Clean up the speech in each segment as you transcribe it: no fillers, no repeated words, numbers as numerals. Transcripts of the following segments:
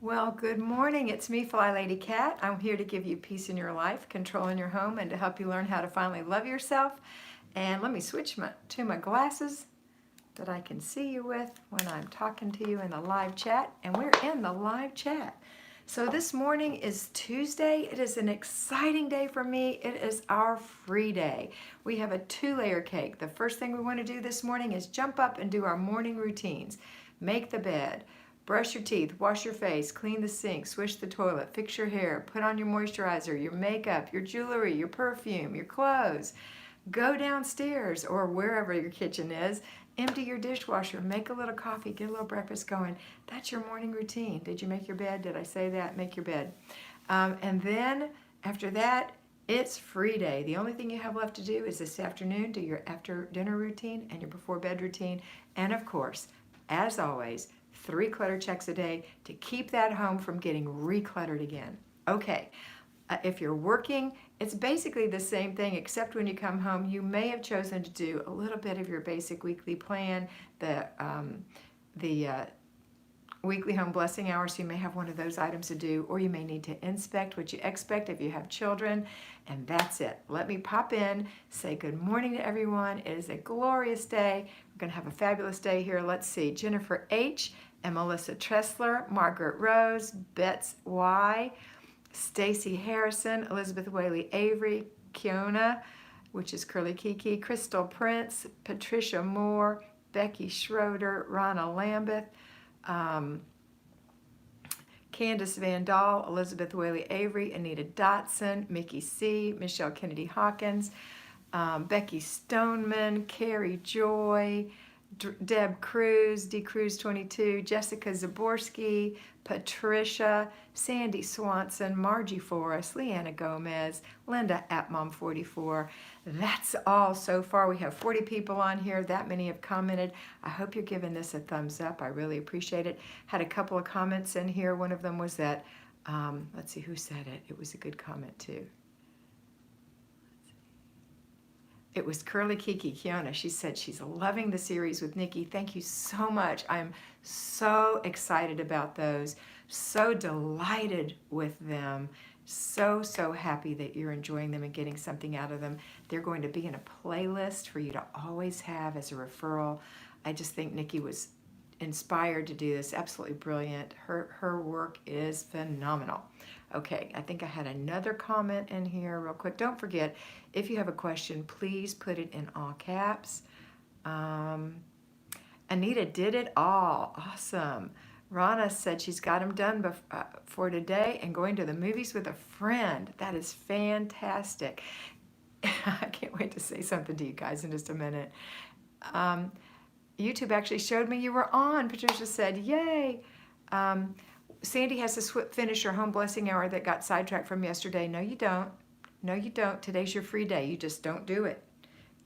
Well, good morning. It's me, Flylady Kat. I'm here to give you peace in your life, control in your home, and to help you learn how to finally love yourself. And let me switch to my glasses that I can see you with when I'm talking to you in the live chat. And we're in the live chat. So this morning is Tuesday. It is an exciting day for me. It is our free day. We have a 2-layer cake. The first thing we want to do this morning is jump up and do our morning routines. Make the bed. Brush your teeth, wash your face, clean the sink, swish the toilet, fix your hair, put on your moisturizer, your makeup, your jewelry, your perfume, your clothes. Go downstairs or wherever your kitchen is, empty your dishwasher, make a little coffee, get a little breakfast going. That's your morning routine. Did you make your bed? Did I say that? Make your bed. And then after that, it's free day. The only thing you have left to do is this afternoon, do your after dinner routine and your before bed routine. And of course, as always, 3 clutter checks a day to keep that home from getting recluttered again. Okay, if you're working, it's basically the same thing, except when you come home, you may have chosen to do a little bit of your basic weekly plan, the weekly home blessing hour, so you may have one of those items to do, or you may need to inspect what you expect if you have children, and that's it. Let me pop in, say good morning to everyone. It is a glorious day. We're going to have a fabulous day here. Let's see, Jennifer H. and Melissa Tressler, Margaret Rose, Betts Y., Stacy Harrison, Elizabeth Whaley Avery, Kiona, which is Curly Kiki, Crystal Prince, Patricia Moore, Becky Schroeder, Ronna Lambeth, Candace Van Dahl, Elizabeth Whaley Avery, Anita Dotson, Mickey C., Michelle Kennedy Hawkins, Becky Stoneman, Carrie Joy, Deb Cruz, D Cruz 22, Jessica Zaborski, Patricia, Sandy Swanson, Margie Forrest, Leanna Gomez, Linda at Mom 44. That's all so far. We have 40 people on here. That many have commented. I hope you're giving this a thumbs up. I really appreciate it. Had a couple of comments in here. One of them was that, let's see who said it. It was a good comment too. It was Curly Kiki Kiona. She said she's loving the series with Nikki. Thank you so much. I'm so excited about those. So delighted with them. So happy that you're enjoying them and getting something out of them. They're going to be in a playlist for you to always have as a referral. I just think Nikki was inspired to do this. Absolutely brilliant. Her work is phenomenal. Okay, I think I had another comment in here real quick. Don't forget, if you have a question, please put it in all caps. Anita did it all. Awesome. Rana said she's got them done for today and going to the movies with a friend. That is fantastic. I can't wait to say something to you guys in just a minute. YouTube actually showed me you were on. Patricia said, yay. Sandy has to finish her home blessing hour that got sidetracked from yesterday. No, you don't. No, you don't. Today's your free day. You just don't do it.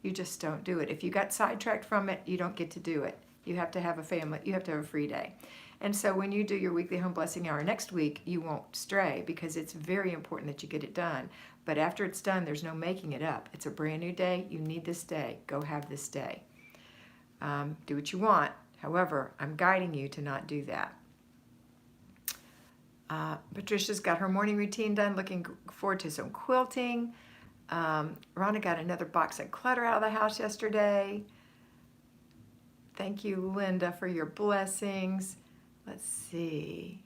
You just don't do it. If you got sidetracked from it, you don't get to do it. You have to have a family. You have to have a free day. And so when you do your weekly home blessing hour next week, you won't stray because it's very important that you get it done. But after it's done, there's no making it up. It's a brand new day. You need this day. Go have this day. Do what you want. However, I'm guiding you to not do that. Patricia's got her morning routine done, looking forward to some quilting. Rhonda got another box of clutter out of the house yesterday. Thank you, Linda, for your blessings. Let's see.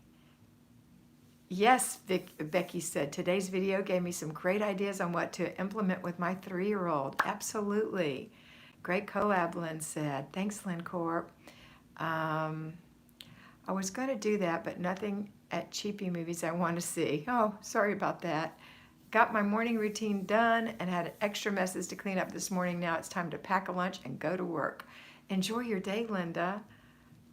Yes, Becky said, today's video gave me some great ideas on what to implement with my 3-year-old. Absolutely. Great collab, Lynn said. Thanks, Lynn Corp. I was going to do that, but nothing at cheapy movies I want to see. Oh, sorry about that. Got my morning routine done and had extra messes to clean up this morning. Now it's time to pack a lunch and go to work. Enjoy your day, Linda.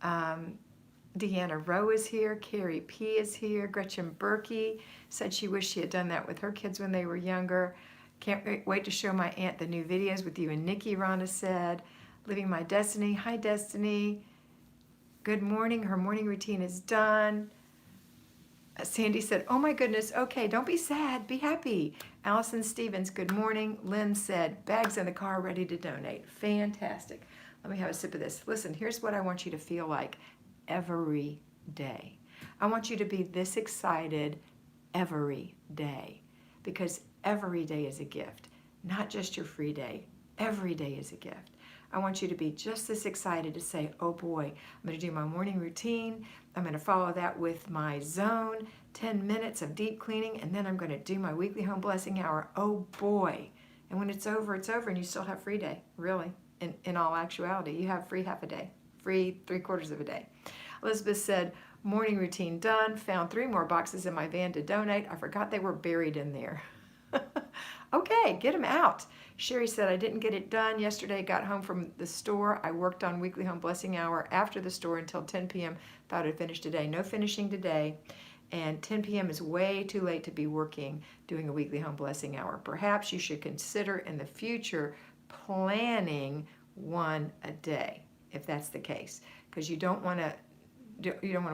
Deanna Rowe is here. Carrie P is here. Gretchen Berkey said she wished she had done that with her kids when they were younger. Can't wait to show my aunt the new videos with you and Nikki, Rhonda said. Living my destiny. Hi, Destiny. Good morning. Her morning routine is done. Sandy said, oh my goodness, okay, don't be sad, be happy. Allison Stevens, good morning. Lynn said, bags in the car ready to donate. Fantastic. Let me have a sip of this. Listen, here's what I want you to feel like every day. I want you to be this excited every day, because every day is a gift, not just your free day. Every day is a gift. I want you to be just this excited to say, oh boy, I'm going to do my morning routine. I'm going to follow that with my zone, 10 minutes of deep cleaning, and then I'm going to do my weekly home blessing hour. Oh boy. And when it's over, and you still have free day, really. In all actuality, you have free half a day, free 3/4 of a day. Elizabeth said, morning routine done, found 3 more boxes in my van to donate. I forgot they were buried in there. Okay, get them out. Sherry said, I didn't get it done yesterday. Got home from the store. I worked on weekly home blessing hour after the store until 10 p.m. Thought I'd finish today. No finishing today. And 10 p.m. is way too late to be working, doing a weekly home blessing hour. Perhaps you should consider in the future planning one a day, if that's the case, because you don't want to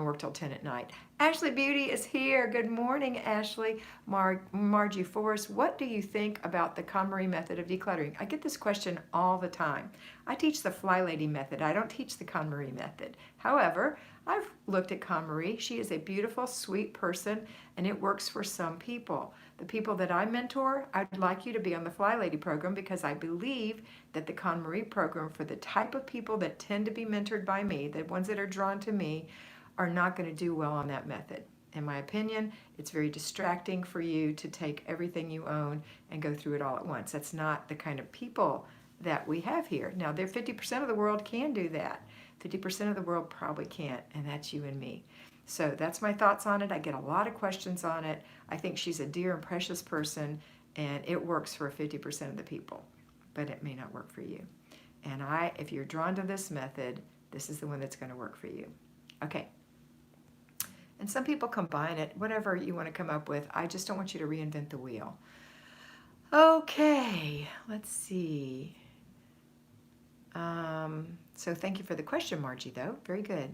work till 10 at night. Ashley Beauty is here. Good morning, Ashley. Margie Forrest, what do you think about the KonMari method of decluttering? I get this question all the time. I teach the Flylady method. I don't teach the KonMari method. However, I've looked at KonMari. She is a beautiful, sweet person, and it works for some people. The people that I mentor, I'd like you to be on the Flylady program, because I believe that the KonMari program, for the type of people that tend to be mentored by me, the ones that are drawn to me, are not going to do well on that method. In my opinion, it's very distracting for you to take everything you own and go through it all at once. That's not the kind of people that we have here. Now, there 50% of the world can do that. 50% of the world probably can't, and that's you and me. So that's my thoughts on it. I get a lot of questions on it. I think she's a dear and precious person, and it works for 50% of the people, but it may not work for you. And if you're drawn to this method, this is the one that's going to work for you. Okay. And some people combine it, whatever you want to come up with. I just don't want you to reinvent the wheel. Okay, let's see. So thank you for the question, Margie, though. Very good.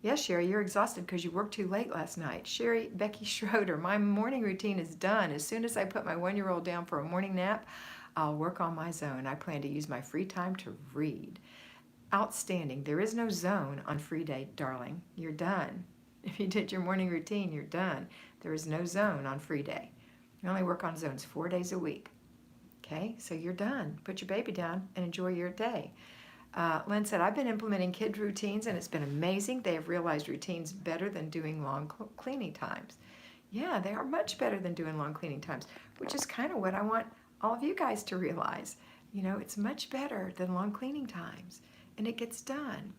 Yes, Sherry, you're exhausted because you worked too late last night. Sherry, Becky Schroeder, my morning routine is done. As soon as I put my 1-year-old down for a morning nap, I'll work on my zone. I plan to use my free time to read. Outstanding. There is no zone on free day, darling. You're done. If you did your morning routine, you're done. There is no zone on free day. You only work on zones 4 days a week. Okay, so you're done. Put your baby down and enjoy your day. Lynn said, I've been implementing kid routines and it's been amazing. They have realized routines better than doing long cleaning times. Yeah, they are much better than doing long cleaning times, which is kind of what I want all of you guys to realize. You know, it's much better than long cleaning times, and it gets done.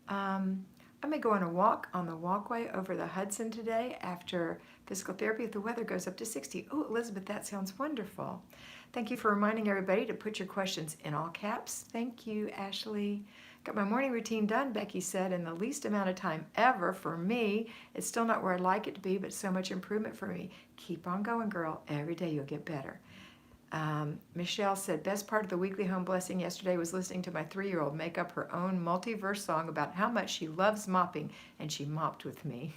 I may go on a walk on the walkway over the Hudson today after physical therapy if the weather goes up to 60. Oh, Elizabeth, that sounds wonderful. Thank you for reminding everybody to put your questions in all caps. Thank you, Ashley. Got my morning routine done, Becky said, in the least amount of time ever for me. It's still not where I'd like it to be, but so much improvement for me. Keep on going, girl. Every day you'll get better. Michelle said, best part of the weekly home blessing yesterday was listening to my 3-year-old make up her own multi-verse song about how much she loves mopping, and she mopped with me.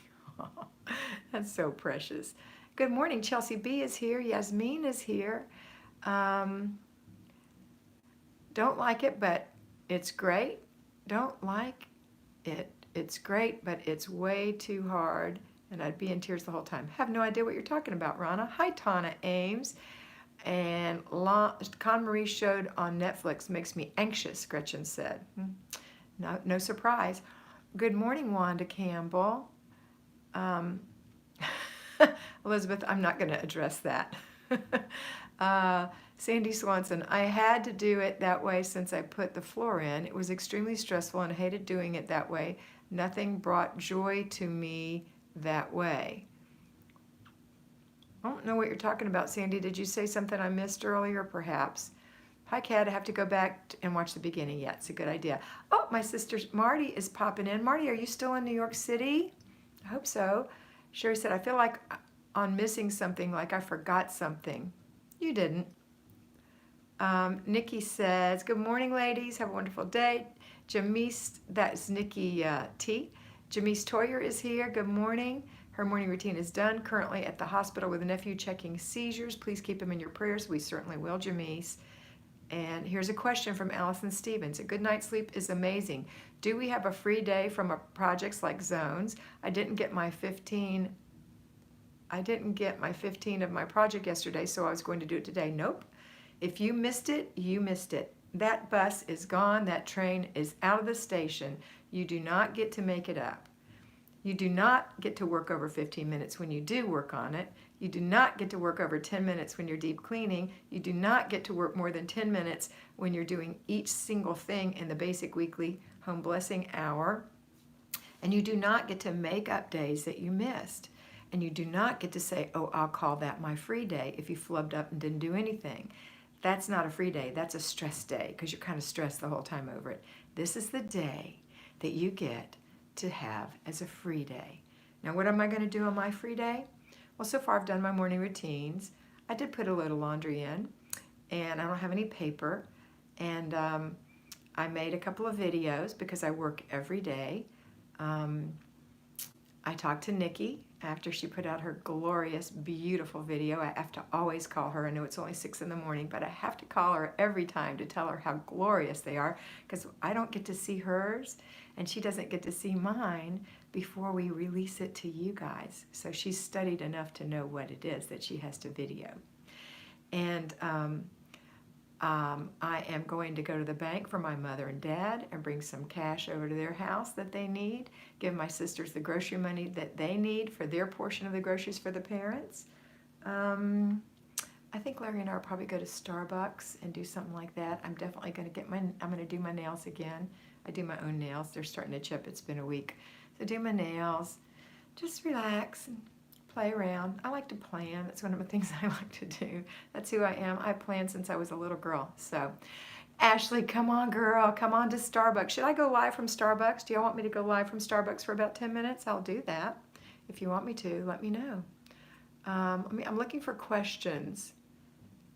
That's so precious. Good morning. Chelsea B is here. Yasmin is here. Don't like it, but it's great. Don't like it. It's great, but it's way too hard, and I'd be in tears the whole time. Have no idea what you're talking about, Rana. Hi, Tana Ames. And KonMari showed on Netflix makes me anxious, Gretchen said. No surprise. Good morning, Wanda Campbell. Elizabeth, I'm not going to address that. Sandy Swanson, I had to do it that way since I put the floor in. It was extremely stressful and I hated doing it that way. Nothing brought joy to me that way. I don't know what you're talking about, Sandy. Did you say something I missed earlier, perhaps? Hi, Kat. I have to go back and watch the beginning. Yeah, it's a good idea. Oh, my sister Marty is popping in. Marty, are you still in New York City? I hope so. Sherry said, I feel like I'm missing something, like I forgot something. You didn't. Nikki says, good morning, ladies. Have a wonderful day. Jamise, that's Nikki T. Jamise Toyer is here. Good morning. Her morning routine is done. Currently at the hospital with a nephew checking seizures. Please keep him in your prayers. We certainly will, Jamise. And here's a question from Allison Stevens. A good night's sleep is amazing. Do we have a free day from projects like zones? I didn't get my 15 of my project yesterday, so I was going to do it today. Nope. If you missed it, you missed it. That bus is gone. That train is out of the station. You do not get to make it up. You do not get to work over 15 minutes when you do work on it. You do not get to work over 10 minutes when you're deep cleaning. You do not get to work more than 10 minutes when you're doing each single thing in the basic weekly home blessing hour. And you do not get to make up days that you missed. And you do not get to say, oh, I'll call that my free day if you flubbed up and didn't do anything. That's not a free day. That's a stress day because you're kind of stressed the whole time over it. This is the day that you get to have as a free day. Now, what am I going to do on my free day? Well, so far I've done my morning routines. I did put a load of laundry in, and I don't have any paper. And I made a couple of videos because I work every day. I talked to Nikki after she put out her glorious, beautiful video. I have to always call her. I know it's only 6 in the morning, but I have to call her every time to tell her how glorious they are because I don't get to see hers and she doesn't get to see mine before we release it to you guys. So she's studied enough to know what it is that she has to video. And I am going to go to the bank for my mother and dad and bring some cash over to their house that they need, give my sisters the grocery money that they need for their portion of the groceries for the parents. I think Larry and I will probably go to Starbucks and do something like that. I'm definitely going to I'm going to do my nails again. I do my own nails. They're starting to chip. It's been a week. So do my nails, just relax and play around. I like to plan. That's one of the things I like to do. That's who I am. I planned since I was a little girl. So, Ashley, come on, girl. Come on to Starbucks. Should I go live from Starbucks? Do y'all want me to go live from Starbucks for about 10 minutes? I'll do that. If you want me to, let me know. I'm looking for questions.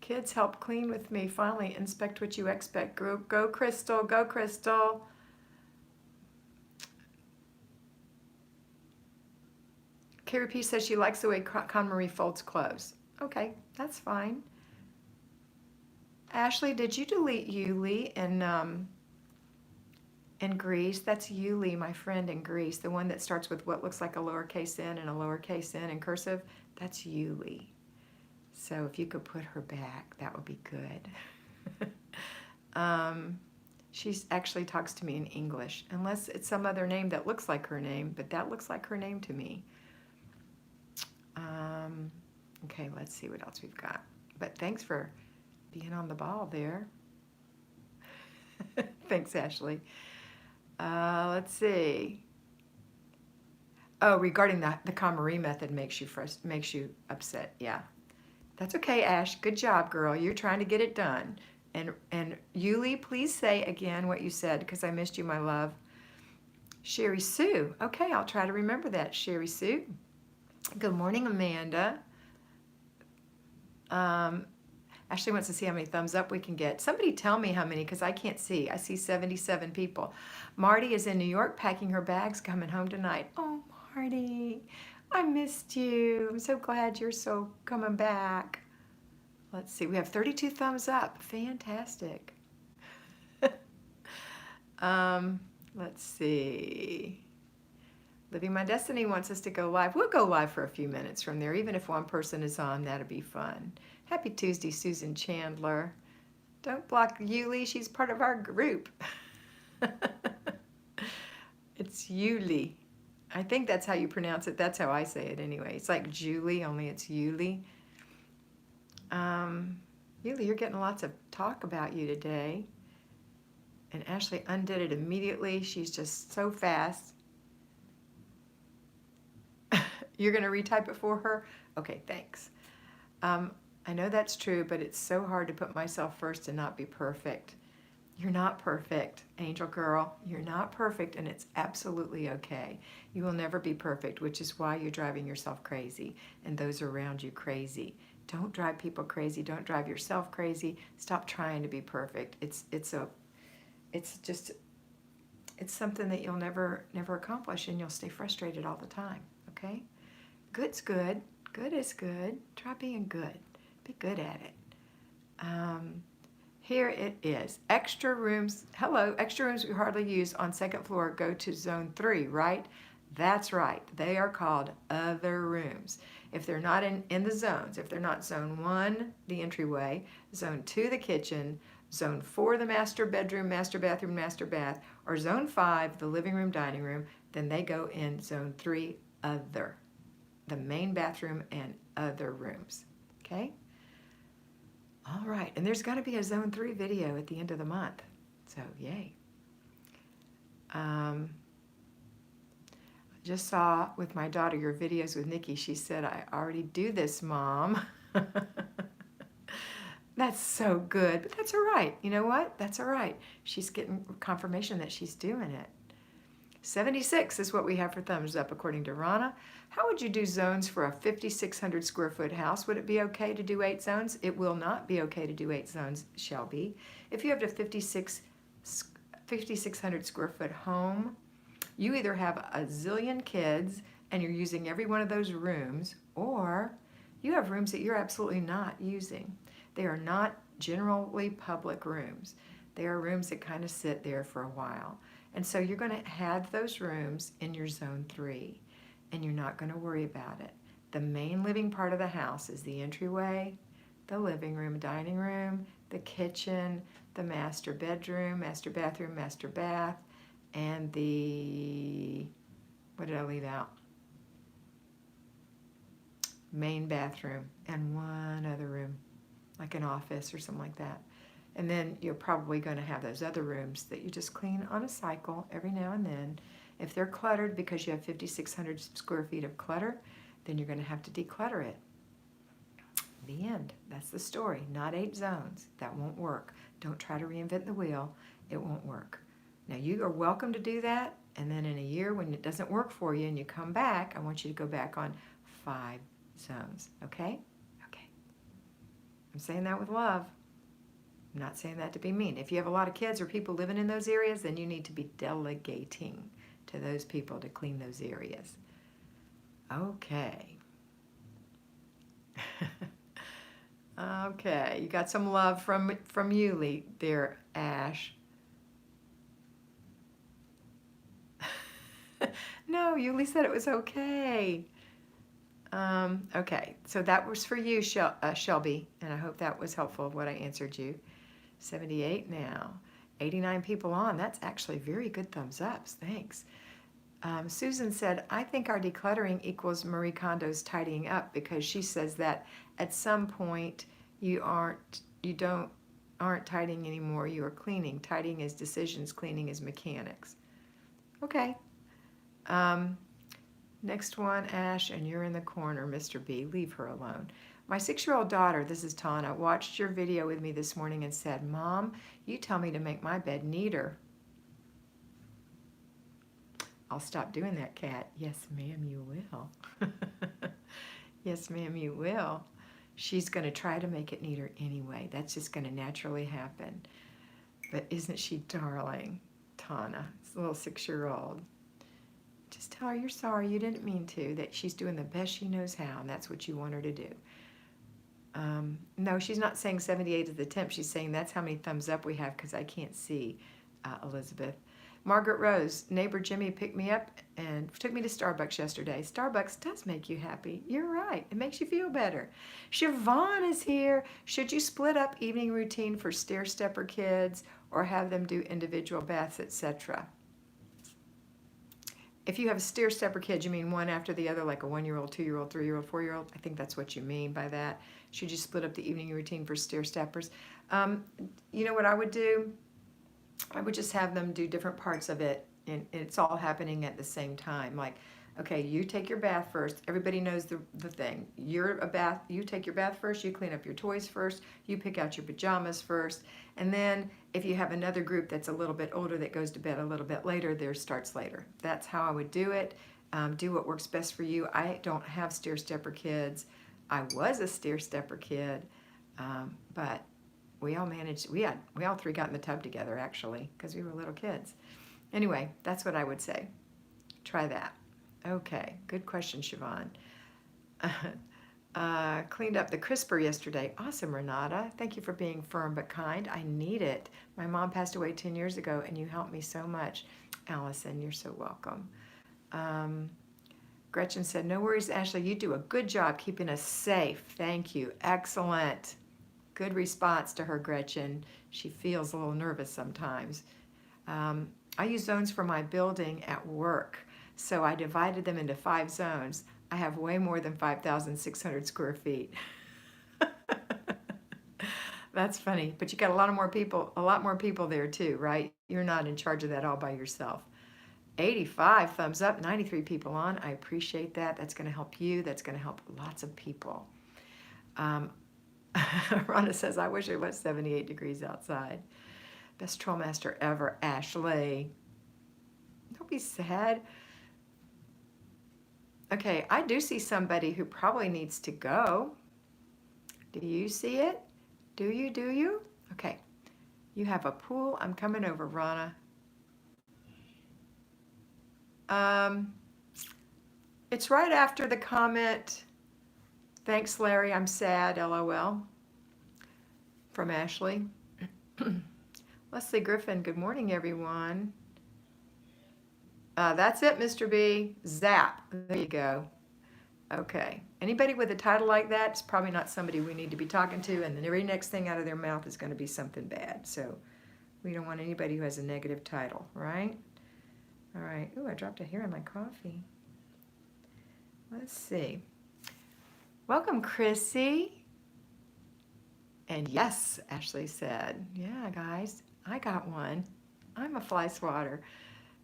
Kids help clean with me. Finally, inspect what you expect. Go, Crystal. Go, Crystal. Carrie P says she likes the way Con Marie folds clothes. Okay, that's fine. Ashley, did you delete Yuli in Greece? That's Yuli, my friend in Greece, the one that starts with what looks like a lowercase n and a lowercase n in cursive. That's Yuli. So if you could put her back, that would be good. She actually talks to me in English, unless it's some other name that looks like her name, but that looks like her name to me. Okay, let's see what else we've got. But thanks for being on the ball there. Thanks, Ashley. Let's see. Oh, regarding the KonMari method makes you upset. Yeah, that's okay, Ash. Good job, girl. You're trying to get it done. And Yuli, please say again what you said because I missed you, my love. Sherry Sue. Okay, I'll try to remember that. Sherry Sue. Good morning, Amanda. Ashley wants to see how many thumbs up we can get. Somebody tell me how many because I can't see. I see 77 people. Marty is in New York packing her bags, coming home tonight. Oh, Marty, I missed you. I'm so glad you're so coming back. Let's see. We have 32 thumbs up. Fantastic. Let's see. Living My Destiny wants us to go live. We'll go live for a few minutes from there. Even if one person is on, that'll be fun. Happy Tuesday, Susan Chandler. Don't block Yuli. She's part of our group. It's Yuli. I think that's how you pronounce it. That's how I say it anyway. It's like Julie, only it's Yuli. Yuli, you're getting lots of talk about you today. And Ashley undid it immediately. She's just so fast. You're going to retype it for her? Okay, thanks. I know that's true, but it's so hard to put myself first and not be perfect. You're not perfect, Angel Girl. You're not perfect, and it's absolutely okay. You will never be perfect, which is why you're driving yourself crazy and those around you crazy. Don't drive people crazy. Don't drive yourself crazy. Stop trying to be perfect. It's something that you'll never accomplish, and you'll stay frustrated all the time, okay? Good's good. Good is good. Try being good. Be good at it. Here it is. Extra rooms. Hello, extra rooms we hardly use on second floor go to zone 3, right? That's right. They are called other rooms. If they're not in the zones, if they're not zone 1, the entryway, zone 2, the kitchen, zone 4, the master bedroom, master bathroom, master bath, or zone 5, the living room, dining room, then they go in zone 3, other. The main bathroom and other rooms. Okay? All right, and there's going to be a Zone 3 video at the end of the month, so yay. Just saw with my daughter your videos with Nikki. She said, I already do this, Mom. That's so good, but that's all right. You know what? That's all right. She's getting confirmation that she's doing it. 76 is what we have for thumbs up, according to Rana. How would you do zones for a 5,600 square foot house? Would it be okay to do 8 zones? It will not be okay to do 8 zones, Shelby. If you have a 5,600 square foot home, you either have a zillion kids and you're using every one of those rooms, or you have rooms that you're absolutely not using. They are not generally public rooms. They are rooms that kind of sit there for a while. And so you're going to have those rooms in your zone 3, and you're not going to worry about it. The main living part of the house is the entryway, the living room, dining room, the kitchen, the master bedroom, master bathroom, master bath, and the, what did I leave out? Main bathroom, and one other room, like an office or something like that. And then you're probably going to have those other rooms that you just clean on a cycle every now and then. If they're cluttered because you have 5,600 square feet of clutter, then you're going to have to declutter it. The end. That's the story. Not 8 zones. That won't work. Don't try to reinvent the wheel. It won't work. Now, you are welcome to do that, and then in a year when it doesn't work for you and you come back, I want you to go back on 5 zones. Okay? Okay. I'm saying that with love. I'm not saying that to be mean. If you have a lot of kids or people living in those areas, then you need to be delegating to those people to clean those areas. Okay. Okay, you got some love from Yuli there, Ash. No, Yuli said it was okay. Okay, so that was for you, Shelby, and I hope that was helpful, what I answered you. 78 now. 89 people on. That's actually very good thumbs ups. Thanks. Susan said, I think our decluttering equals Marie Kondo's tidying up, because she says that at some point you aren't tidying anymore. You are cleaning. Tidying is decisions. Cleaning is mechanics. Okay. Next one, Ash, and you're in the corner, Mr. B. Leave her alone. My 6-year-old daughter, this is Tana, watched your video with me this morning and said, Mom, you tell me to make my bed neater. I'll stop doing that, Kat. Yes, ma'am, you will. Yes, ma'am, you will. She's going to try to make it neater anyway. That's just going to naturally happen. But isn't she darling, Tana? It's a little 6-year-old. Just tell her you're sorry, you didn't mean to, that she's doing the best she knows how, and that's what you want her to do. No, she's not saying 78 is the temp. She's saying that's how many thumbs up we have, because I can't see, Elizabeth. Margaret Rose, neighbor Jimmy picked me up and took me to Starbucks yesterday. Starbucks does make you happy. You're right. It makes you feel better. Siobhan is here. Should you split up evening routine for stair-stepper kids or have them do individual baths, etc.? If you have a stair-stepper kid, you mean one after the other, like a 1-year-old, 2-year-old, 3-year-old, 4-year-old? I think that's what you mean by that. Should you split up the evening routine for stair-steppers? You know what I would do? I would just have them do different parts of it, and it's all happening at the same time. Like, okay, you take your bath first. Everybody knows the thing. You take your bath first, you clean up your toys first, you pick out your pajamas first, and then if you have another group that's a little bit older that goes to bed a little bit later, theirs starts later. That's how I would do it. Do what works best for you. I don't have stair-stepper kids. I was a stair-stepper kid, but we all managed. We all 3 got in the tub together, actually, because we were little kids. Anyway, that's what I would say. Try that. Okay, good question, Siobhan. Cleaned up the crisper yesterday. Awesome, Renata. Thank you for being firm but kind. I need it. My mom passed away 10 years ago, and you helped me so much. Allison, you're so welcome. Gretchen said, no worries, Ashley. You do a good job keeping us safe. Thank you. Excellent. Good response to her, Gretchen. She feels a little nervous sometimes. I use zones for my building at work, so I divided them into 5 zones. I have way more than 5,600 square feet. That's funny, but you got a lot more people there too, right? You're not in charge of that all by yourself. 85 thumbs up, 93 people on. I appreciate that. That's going to help you. That's going to help lots of people. Rhonda says, I wish it was 78 degrees outside. Best troll master ever, Ashley. Don't be sad. Okay, I do see somebody who probably needs to go. Do you see it? Do you? Okay. You have a pool. I'm coming over, Rana. It's right after the comment, thanks, Larry, I'm sad, LOL, from Ashley. Leslie Griffin, good morning, everyone. That's it, Mr. B. Zap. There you go. Okay. Anybody with a title like that is probably not somebody we need to be talking to, and the very next thing out of their mouth is going to be something bad. So we don't want anybody who has a negative title, right? All right. Ooh, I dropped a hair in my coffee. Let's see. Welcome, Chrissy. And yes, Ashley said, yeah, guys, I got one. I'm a fly swatter.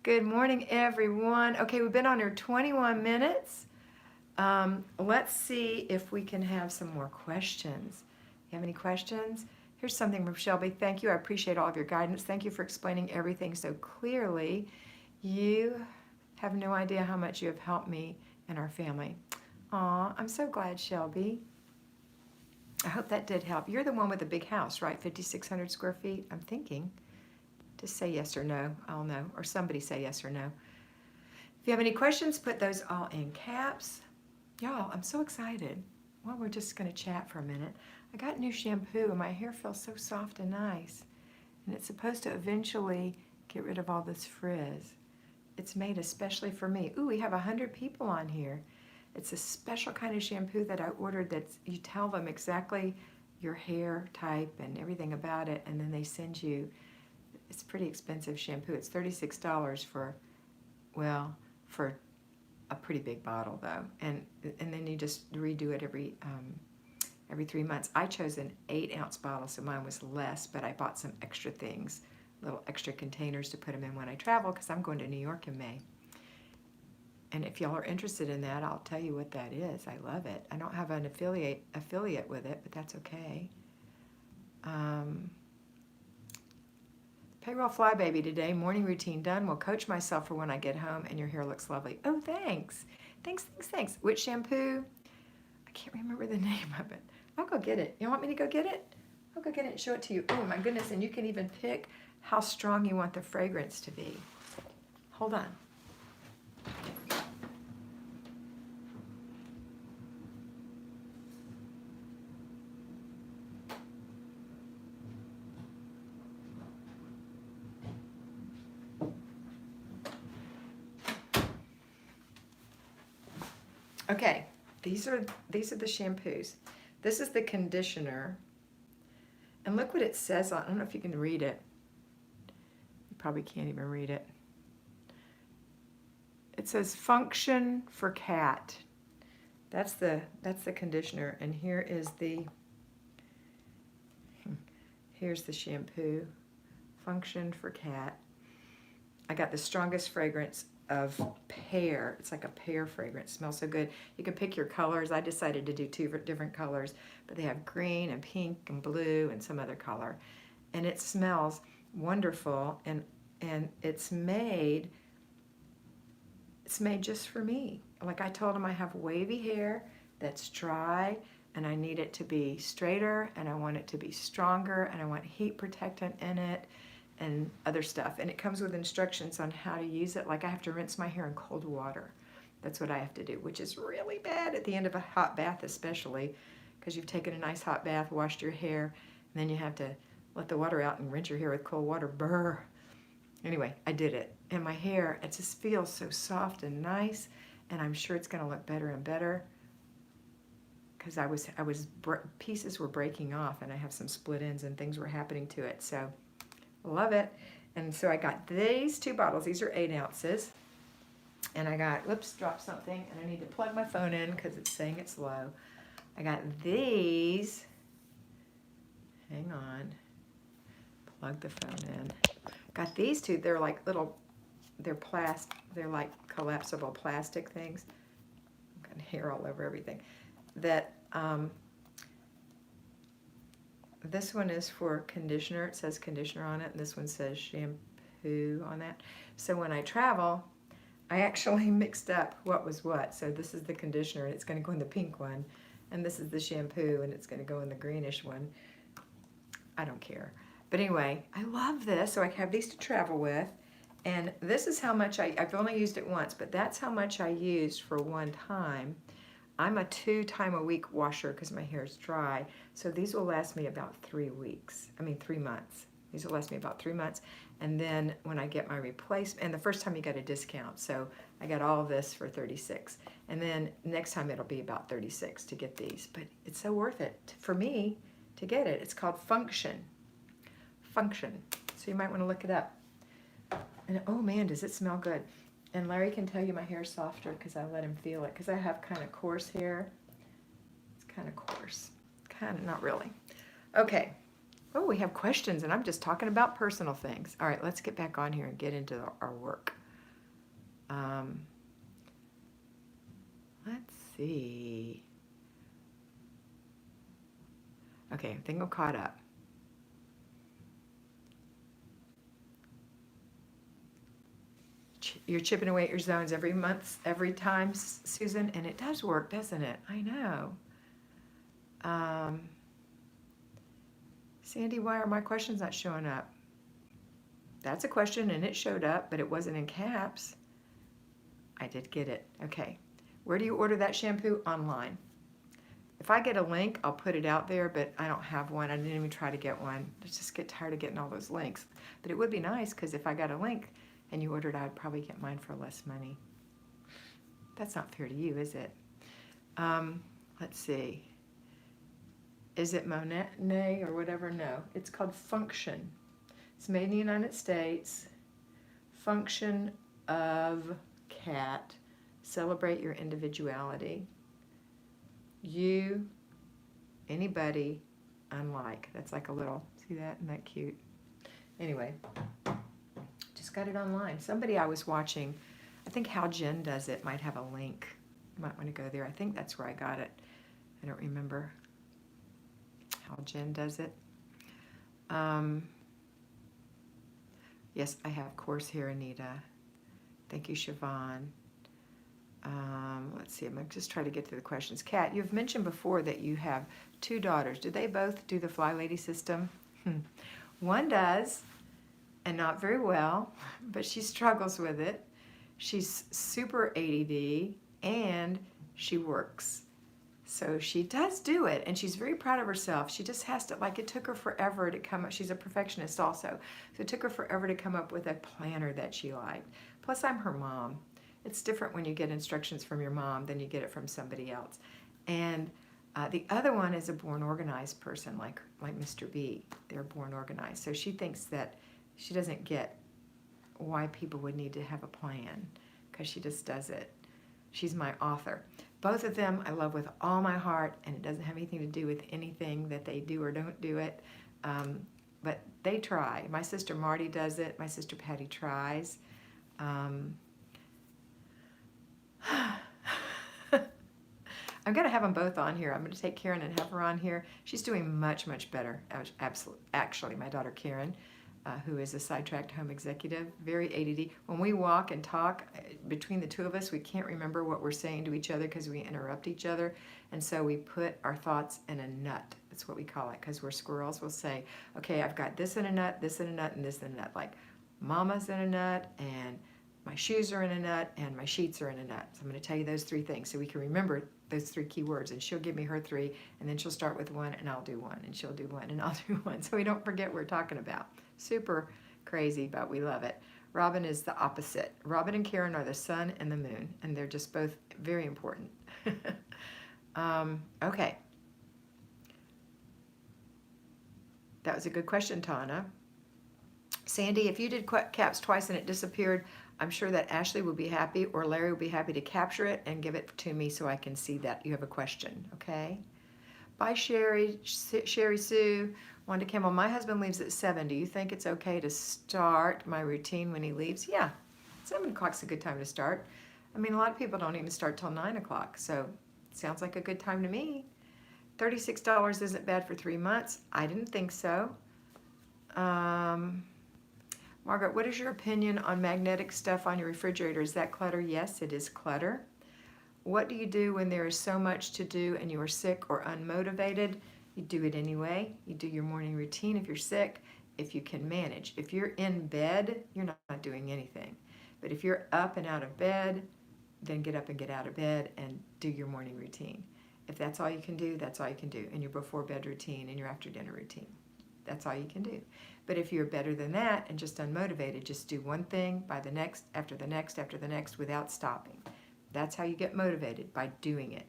Good morning, everyone. Okay, we've been on here 21 minutes. Let's see if we can have some more questions. You have any questions? Here's something from Shelby. Thank you. I appreciate all of your guidance. Thank you for explaining everything so clearly. You have no idea how much you have helped me and our family. Aw, I'm so glad, Shelby. I hope that did help. You're the one with the big house, right? 5,600 square feet, I'm thinking. Just say yes or no. I'll know. Or somebody say yes or no. If you have any questions, put those all in caps. Y'all, I'm so excited. Well, we're just going to chat for a minute. I got new shampoo and my hair feels so soft and nice. And it's supposed to eventually get rid of all this frizz. It's made especially for me. Ooh, we have 100 people on here. It's a special kind of shampoo that I ordered that you tell them exactly your hair type and everything about it, and then they send you. It's pretty expensive shampoo. It's $36 for a pretty big bottle though, and then you just redo it every 3 months. I chose an 8-ounce bottle, so mine was less, but I bought some extra things, little extra containers to put them in when I travel, because I'm going to New York in May. And if y'all are interested in that, I'll tell you what that is. I love it. I don't have an affiliate with it, but that's okay. Payroll fly baby today. Morning routine done. Will coach myself for when I get home, and your hair looks lovely. Oh, thanks. Thanks. Which shampoo? I can't remember the name of it. I'll go get it. You want me to go get it? I'll go get it and show it to you. Oh, my goodness. And you can even pick how strong you want the fragrance to be. Hold on. Okay, these are the shampoos. This is the conditioner. And look what it says on, I don't know if you can read it. You probably can't even read it. It says Function for Cat. That's the conditioner, and here's the shampoo. Function for Cat. I got the strongest fragrance of pear. It's like a pear fragrance. It smells so good. You can pick your colors. I decided to do 2 different colors, but they have green and pink and blue and some other color. And it smells wonderful, and it's made just for me. Like I told him, I have wavy hair that's dry, and I need it to be straighter, and I want it to be stronger, and I want heat protectant in it and other stuff. And it comes with instructions on how to use it. Like I have to rinse my hair in cold water. That's what I have to do, which is really bad at the end of a hot bath, especially because you've taken a nice hot bath, washed your hair, and then you have to let the water out and rinse your hair with cold water. Brr. Anyway, I did it. And my hair, it just feels so soft and nice, and I'm sure it's going to look better and better because pieces were breaking off, and I have some split ends and things were happening to it. So, love it. And so I got these 2 bottles. These are 8 ounces. And I got, whoops, dropped something, and I need to plug my phone in because it's saying it's low. I got these. Hang on. Plug the phone in. Got these 2. They're like little, they're like collapsible plastic things. I've got hair all over everything. That, this one is for conditioner. It says conditioner on it, and this one says shampoo on that. So when I travel, I actually mixed up what was what. So this is the conditioner, and it's going to go in the pink one. And this is the shampoo, and it's going to go in the greenish one. I don't care. But anyway, I love this. So I have these to travel with. And this is how much I've only used it once, but that's how much I used for one time. I'm a 2-time-a-week washer because my hair is dry. So these will last me about 3 months. These will last me about 3 months. And then when I get my replacement, and the first time you got a discount, so I got all of this for $36. And then next time it'll be about $36 to get these. But it's so worth it for me to get it. It's called Function. Function. So you might want to look it up. And oh man, does it smell good. And Larry can tell you my hair's softer because I let him feel it. Because I have kind of coarse hair. It's kind of coarse. Kind of, not really. Okay. Oh, we have questions, and I'm just talking about personal things. All right, let's get back on here and get into our work. Let's see. Okay, I think I'm caught up. You're chipping away at your zones every month, every time, Susan, and it does work, doesn't it? I know. Sandy, why are my questions not showing up? That's a question, and it showed up, but it wasn't in caps. I did get it. Okay. Where do you order that shampoo? Online. If I get a link, I'll put it out there, but I don't have one. I didn't even try to get one. I just get tired of getting all those links. But it would be nice, because if I got a link and you ordered, I'd probably get mine for less money. That's not fair to you, is it? Let's see. Is it Monet or whatever? No. It's called Function. It's made in the United States. Function of Cat. Celebrate your individuality. You, anybody, unlike. That's like a little, see that? Isn't that cute? Anyway, just got it online. Somebody I was watching, I think How Jen Does It might have a link. You might want to go there. I think that's where I got it. I don't remember. How Jen Does It. Yes, I have coarse hair, Anita. Thank you, Siobhan. Let's see, I'm going to just try to get to the questions. Kat, you've mentioned before that you have 2 daughters. Do they both do the Flylady system? One does, and not very well, but she struggles with it. She's super ADD, and she works. So she does do it, and she's very proud of herself. She just has to, like, it took her forever to come up. She's a perfectionist also. So it took her forever to come up with a planner that she liked. Plus, I'm her mom. It's different when you get instructions from your mom than you get it from somebody else. And the other one is a born organized person, like Mr. B. They're born organized. So she thinks that she doesn't get why people would need to have a plan, because she just does it. She's my author. Both of them I love with all my heart, and it doesn't have anything to do with anything that they do or don't do it. But they try. My sister Marty does it. My sister Patty tries. I'm going to have them both on here. I'm going to take Karen and have her on here. She's doing much, much better. Actually, my daughter Karen, who is a sidetracked home executive, very ADD. When we walk and talk, between the 2 of us, we can't remember what we're saying to each other because we interrupt each other. And so we put our thoughts in a nut. That's what we call it, because we're squirrels. We'll say, okay, I've got this in a nut, this in a nut, and this in a nut. Like, Mama's in a nut, and my shoes are in a nut, and my sheets are in a nut. So I'm going to tell you those 3 things so we can remember those 3 key words. And she'll give me her 3, and then she'll start with 1, and I'll do 1, and she'll do 1, and I'll do 1. So we don't forget what we're talking about. Super crazy, but we love it. Robin is the opposite. Robin and Karen are the sun and the moon, and they're just both very important. Okay. That was a good question, Tana. Sandy, if you did caps twice and it disappeared, I'm sure that Ashley will be happy, or Larry will be happy to capture it and give it to me so I can see that you have a question, okay? Bye, Sherry Sue. Wanda Campbell, my husband leaves at 7. Do you think it's okay to start my routine when he leaves? Yeah, 7 o'clock's a good time to start. I mean, a lot of people don't even start till 9 o'clock, so it sounds like a good time to me. $36 isn't bad for 3 months. I didn't think so. Margaret, what is your opinion on magnetic stuff on your refrigerator? Is that clutter? Yes, it is clutter. What do you do when there is so much to do and you are sick or unmotivated? You do it anyway. You do your morning routine if you're sick, if you can manage. If you're in bed, you're not doing anything. But if you're up and out of bed, then get up and get out of bed and do your morning routine. If that's all you can do, that's all you can do. And your before bed routine and your after dinner routine. That's all you can do. But if you're better than that and just unmotivated, just do one thing by the next, after the next, after the next, without stopping. That's how you get motivated, by doing it.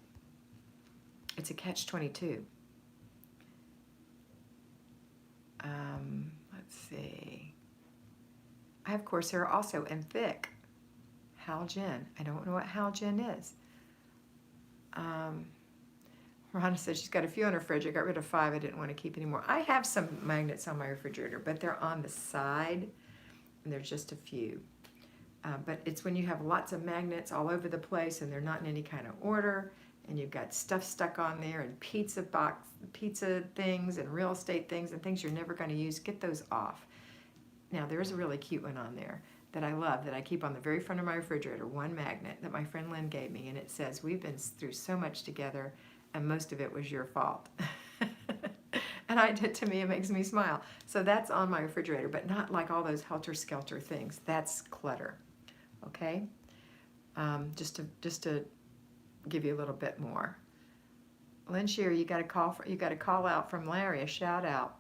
It's a catch-22. Let's see. I have Corsair also, and thick. Halgen. I don't know what Halgen is. Rhonda said she's got a few on her fridge. I got rid of 5. I didn't want to keep anymore. I have some magnets on my refrigerator, but they're on the side, and there's just a few. But it's when you have lots of magnets all over the place, and they're not in any kind of order, and you've got stuff stuck on there, and pizza things, and real estate things, and things you're never going to use. Get those off. Now, there's a really cute one on there that I love, that I keep on the very front of my refrigerator, one magnet that my friend Lynn gave me, and it says, "We've been through so much together, and most of it was your fault." And to me, it makes me smile. So that's on my refrigerator, but not like all those helter-skelter things. That's clutter, okay? Just to give you a little bit more. Lynn Shear, you got a call out from Larry, a shout out.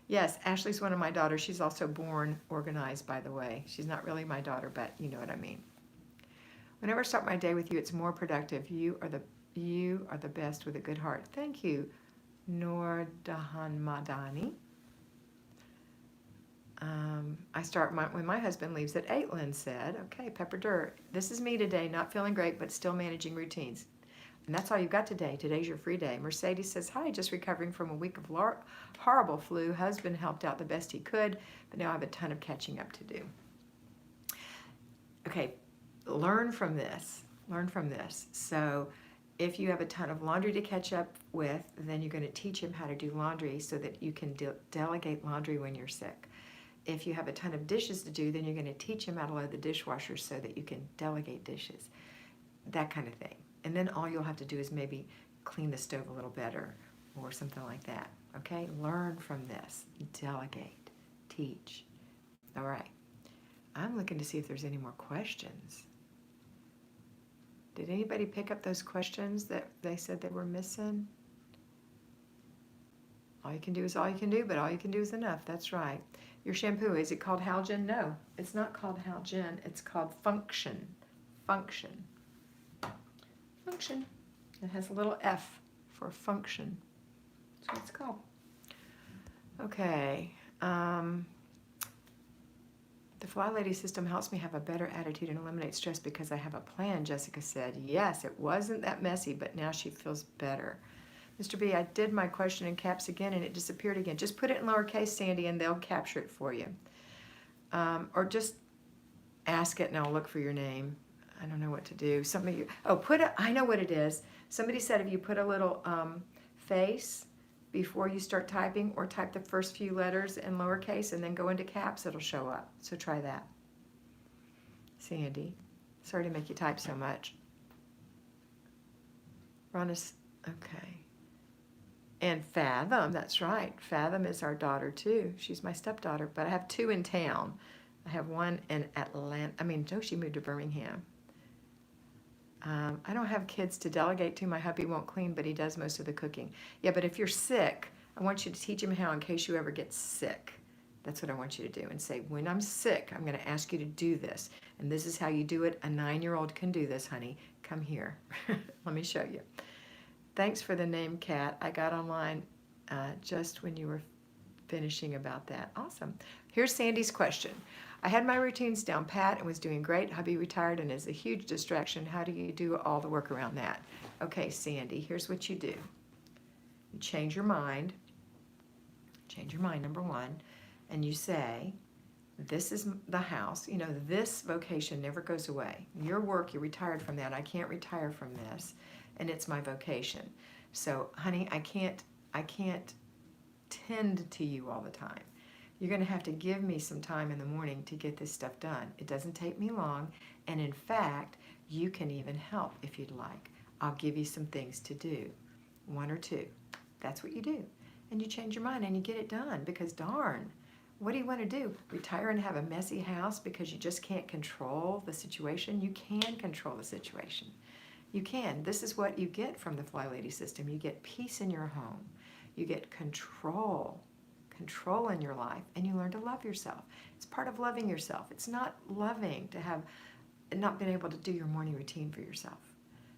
Yes, Ashley's one of my daughters. She's also born organized, by the way. She's not really my daughter, but you know what I mean. Whenever I start my day with you, it's more productive. You are the best with a good heart. Thank you, Nordahan Madani. I start when my husband leaves at 8, Lynn said. Okay, Pepper Dirt. This is me today, not feeling great, but still managing routines. And that's all you've got today. Today's your free day. Mercedes says, hi, just recovering from a week of horrible flu. Husband helped out the best he could, but now I have a ton of catching up to do. Okay, learn from this. Learn from this. So if you have a ton of laundry to catch up with, then you're going to teach him how to do laundry so that you can delegate laundry when you're sick. If you have a ton of dishes to do, then you're going to teach him how to load the dishwasher so that you can delegate dishes. That kind of thing. And then all you'll have to do is maybe clean the stove a little better or something like that. Okay? Learn from this. Delegate. Teach. All right. I'm looking to see if there's any more questions. Did anybody pick up those questions that they said they were missing? All you can do is all you can do, but all you can do is enough. That's right. Your shampoo, is it called Halgen? No, it's not called Halgen. It's called Function. Function. Function. It has a little F for function. That's what it's called. Okay. The Flylady system helps me have a better attitude and eliminate stress because I have a plan, Jessica said. Yes, it wasn't that messy, but now she feels better. Mr. B, I did my question in caps again and it disappeared again. Just put it in lowercase, Sandy, and they'll capture it for you. Or just ask it and I'll look for your name. I don't know what to do. I know what it is. Somebody said if you put a little face before you start typing, or type the first few letters in lowercase and then go into caps, it'll show up. So try that. Sandy, sorry to make you type so much. Ronna's, okay. And Fathom, that's right. Fathom is our daughter too. She's my stepdaughter, but I have 2 in town. I have one in Atlanta. No, she moved to Birmingham. I don't have kids to delegate to. My hubby won't clean, but he does most of the cooking. Yeah, but if you're sick, I want you to teach him how in case you ever get sick. That's what I want you to do. And say, when I'm sick, I'm going to ask you to do this. And this is how you do it. A 9-year-old can do this, honey. Come here. Let me show you. Thanks for the name, Kat. I got online just when you were finishing about that. Awesome. Here's Sandy's question. I had my routines down pat and was doing great. Hubby retired and is a huge distraction. How do you do all the work around that? Okay, Sandy, here's what you do. You change your mind. Change your mind, number one. And you say, this is the house. You know, this vocation never goes away. Your work, you're retired from that. I can't retire from this. And it's my vocation. So, honey, I can't tend to you all the time. You're going to have to give me some time in the morning to get this stuff done. It doesn't take me long, and in fact, you can even help if you'd like. I'll give you some things to do, 1 or 2. That's what you do. And you change your mind and you get it done because darn, what do you want to do? Retire and have a messy house because you just can't control the situation? You can control the situation. You can. This is what you get from the Flylady system. You get peace in your home. You get control in your life, and you learn to love yourself. It's part of loving yourself. It's not loving to have not been able to do your morning routine for yourself.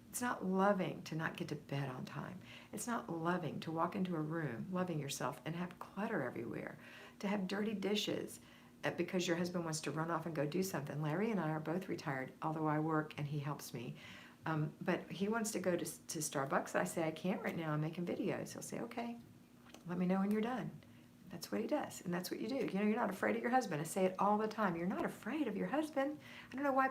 It's not loving to not get to bed on time. It's not loving to walk into a room, loving yourself, and have clutter everywhere, to have dirty dishes because your husband wants to run off and go do something. Larry and I are both retired, although I work and he helps me. But he wants to go to Starbucks. I say, I can't right now. I'm making videos. He'll say, okay, let me know when you're done. That's what he does, and that's what you do. You know, you're not afraid of your husband. I say it all the time. You're not afraid of your husband. I don't know why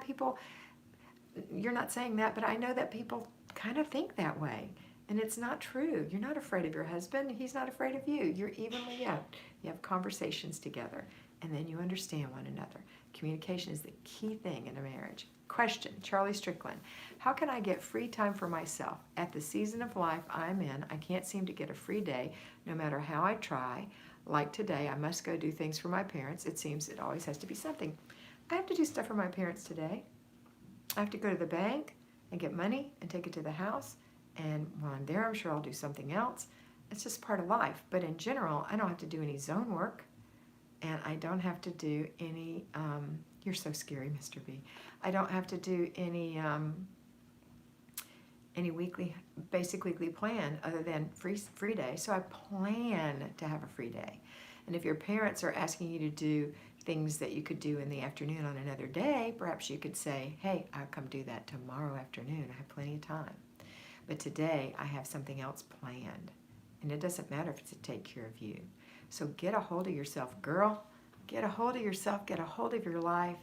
you're not saying that, but I know that people kind of think that way, and it's not true. You're not afraid of your husband. He's not afraid of you. You're evenly yoked. You have conversations together, and then you understand one another. Communication is the key thing in a marriage. Question, Charlie Strickland. How can I get free time for myself? At the season of life I'm in, I can't seem to get a free day no matter how I try. Like today, I must go do things for my parents. It seems it always has to be something. I have to do stuff for my parents today. I have to go to the bank and get money and take it to the house. And while I'm there, I'm sure I'll do something else. It's just part of life. But in general, I don't have to do any zone work. And I don't have to do any, you're so scary, Mr. B. I don't have to do any basic weekly plan other than free day. So I plan to have a free day. And if your parents are asking you to do things that you could do in the afternoon on another day, perhaps you could say, hey, I'll come do that tomorrow afternoon. I have plenty of time. But today I have something else planned. And it doesn't matter if it's to take care of you. So get a hold of yourself, girl. Get a hold of yourself. Get a hold of your life.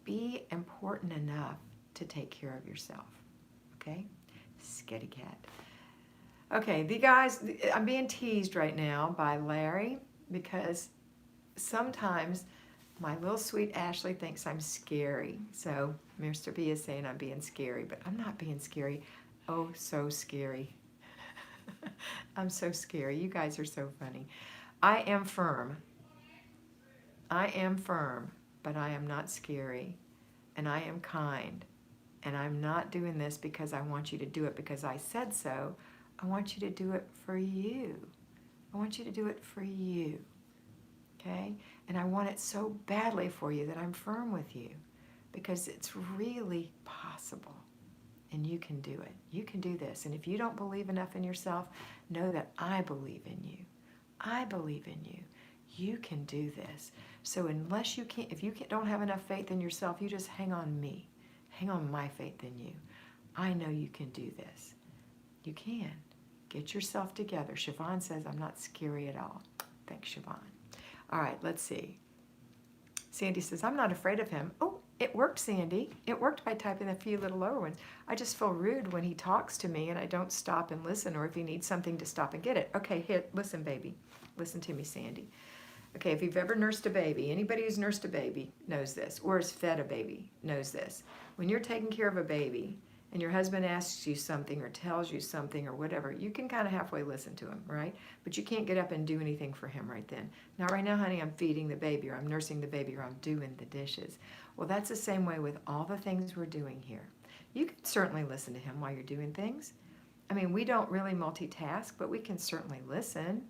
Be important enough to take care of yourself. Okay? Sketty cat. Okay, the guys, I'm being teased right now by Larry because sometimes my little sweet Ashley thinks I'm scary. So Mr. B is saying I'm being scary, but I'm not being scary. Oh, so scary. I'm so scary. You guys are so funny. I am firm. I am firm, but I am not scary. And I am kind. And I'm not doing this because I want you to do it because I said so. I want you to do it for you. I want you to do it for you. Okay? And I want it so badly for you that I'm firm with you because it's really possible. And you can do it. You can do this. And if you don't believe enough in yourself, know that I believe in you. I believe in you. You can do this. So unless you can't, if you don't have enough faith in yourself, you just hang on me. Hang on my faith in you. I know you can do this. You can. Get yourself together. Siobhan says, I'm not scary at all. Thanks, Siobhan. All right, let's see. Sandy says, I'm not afraid of him. Oh, it worked, Sandy. It worked by typing a few little lower ones. I just feel rude when he talks to me and I don't stop and listen, or if he needs something to stop and get it. Okay, listen, baby. Listen to me, Sandy. Okay, if you've ever nursed a baby, anybody who's nursed a baby knows this, or has fed a baby knows this. When you're taking care of a baby and your husband asks you something or tells you something or whatever, you can kind of halfway listen to him, right? But you can't get up and do anything for him right then. Now, right now, honey, I'm feeding the baby, or I'm nursing the baby, or I'm doing the dishes. Well, that's the same way with all the things we're doing here. You can certainly listen to him while you're doing things. I mean, we don't really multitask, but we can certainly listen.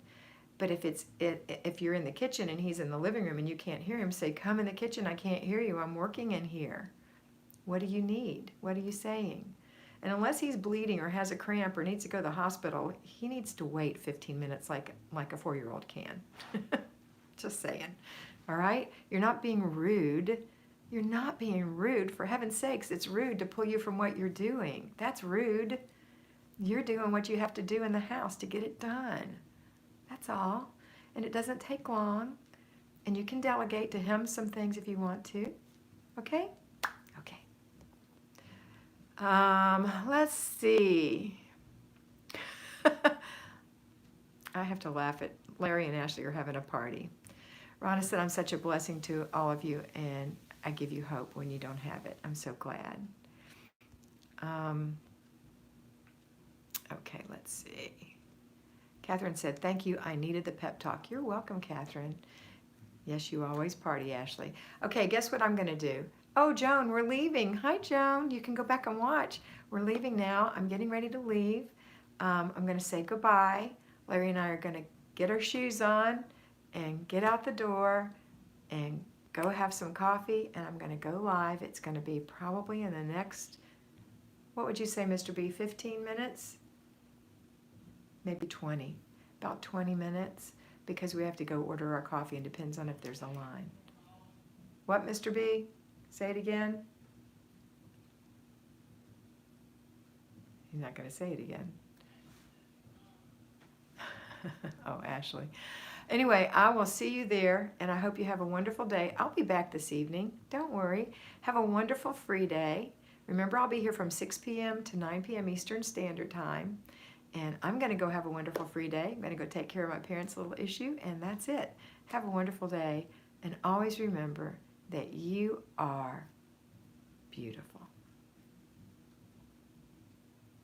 But if you're in the kitchen and he's in the living room and you can't hear him, say, come in the kitchen, I can't hear you, I'm working in here. What do you need? What are you saying? And unless he's bleeding or has a cramp or needs to go to the hospital, he needs to wait 15 minutes like a 4-year-old can. Just saying. All right? You're not being rude. You're not being rude. For heaven's sakes, it's rude to pull you from what you're doing. That's rude. You're doing what you have to do in the house to get it done. That's all. And it doesn't take long. And you can delegate to him some things if you want to. Okay? Okay. Let's see. I have to laugh at Larry and Ashley are having a party. Rhonda said, I'm such a blessing to all of you, and I give you hope when you don't have it. I'm so glad. Okay, let's see. Catherine said, thank you. I needed the pep talk. You're welcome, Catherine. Yes, you always party, Ashley. Okay, guess what I'm going to do? Oh, Joan, we're leaving. Hi, Joan. You can go back and watch. We're leaving now. I'm getting ready to leave. I'm going to say goodbye. Larry and I are going to get our shoes on and get out the door and go have some coffee, and I'm going to go live. It's going to be probably in the next, what would you say, Mr. B, 15 minutes? Maybe 20. About 20 minutes, because we have to go order our coffee, and depends on if there's a line. What, Mr. B? Say it again. He's not going to say it again. Oh, Ashley. Anyway, I will see you there, and I hope you have a wonderful day. I'll be back this evening. Don't worry. Have a wonderful free day. Remember, I'll be here from 6 p.m. to 9 p.m. Eastern Standard Time, and I'm going to go have a wonderful free day. I'm going to go take care of my parents' little issue, and that's it. Have a wonderful day, and always remember that you are beautiful.